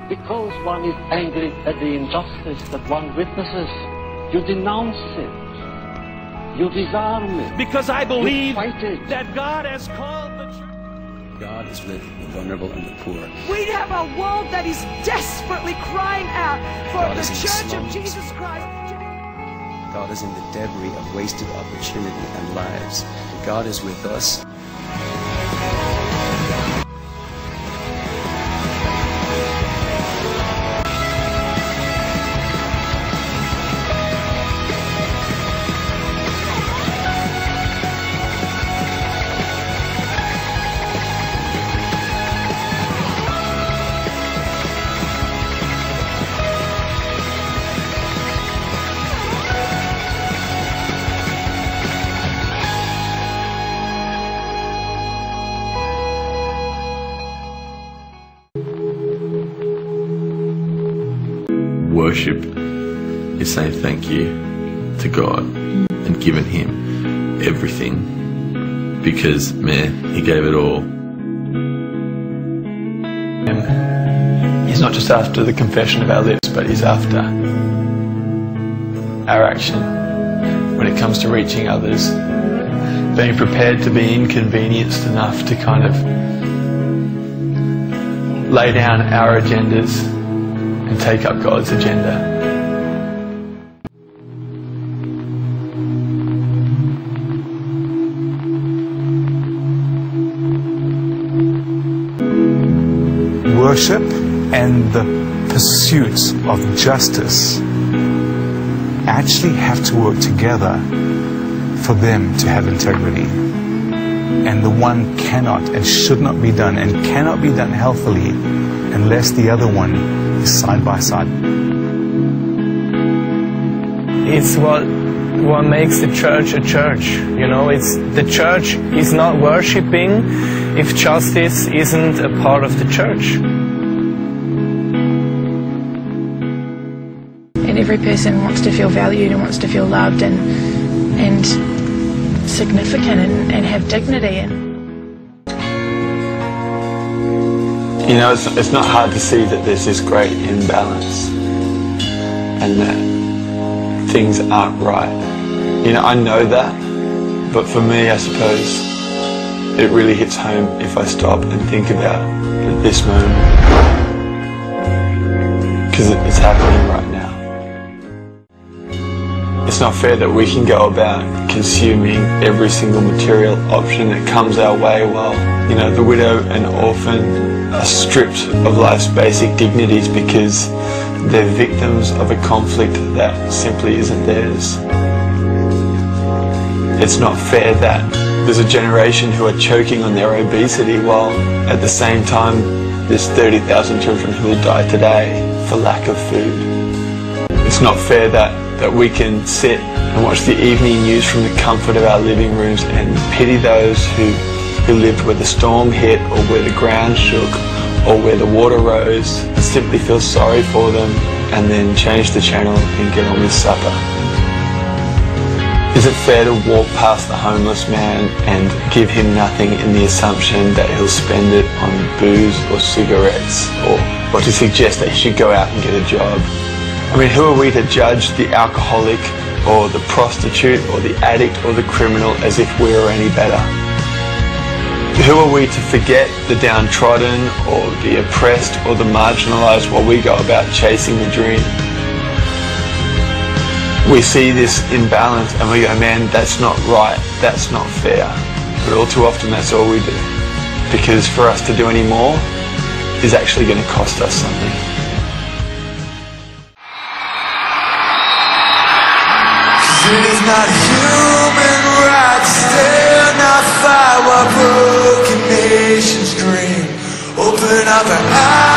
Because one is angry at the injustice that one witnesses, you denounce it, you disarm it. Because I believe that God has called the church. God is with the vulnerable and the poor. We have a world that is desperately crying out for the Church of Jesus Christ. God is in the debris of wasted opportunity and lives. God is with us. Worship is saying thank you to God and giving Him everything because, man, He gave it all. He's not just after the confession of our lips, but He's after our action when it comes to reaching others. Being prepared to be inconvenienced enough to kind of lay down our agendas and take up God's agenda. Worship and the pursuit of justice actually have to work together for them to have integrity. And the one cannot and should not be done and cannot be done healthily unless the other one is side by side. It's what makes the church a church. You know, it's the church is not worshipping if justice isn't a part of the church. And every person wants to feel valued and wants to feel loved and significant and have dignity. You know, it's not hard to see that there's this great imbalance and that things aren't right. You know, I know that, but for me, I suppose, it really hits home if I stop and think about this moment. Because it's happening right now. It's not fair that we can go about consuming every single material option that comes our way while, you know, the widow and orphan are stripped of life's basic dignities because they're victims of a conflict that simply isn't theirs. It's not fair that there's a generation who are choking on their obesity while at the same time there's 30,000 children who will die today for lack of food. It's not fair that we can sit and watch the evening news from the comfort of our living rooms and pity those who lived where the storm hit or where the ground shook or where the water rose and simply feel sorry for them and then change the channel and get on with supper. Is it fair to walk past the homeless man and give him nothing in the assumption that he'll spend it on booze or cigarettes or to suggest that he should go out and get a job? I mean, who are we to judge the alcoholic or the prostitute or the addict or the criminal as if we are any better? Who are we to forget the downtrodden or the oppressed or the marginalised while we go about chasing the dream? We see this imbalance and we go, man, that's not right, that's not fair. But all too often that's all we do. Because for us to do any more is actually going to cost us something. It is not human right to stand, not fight while broken nations dream. Open up our eyes.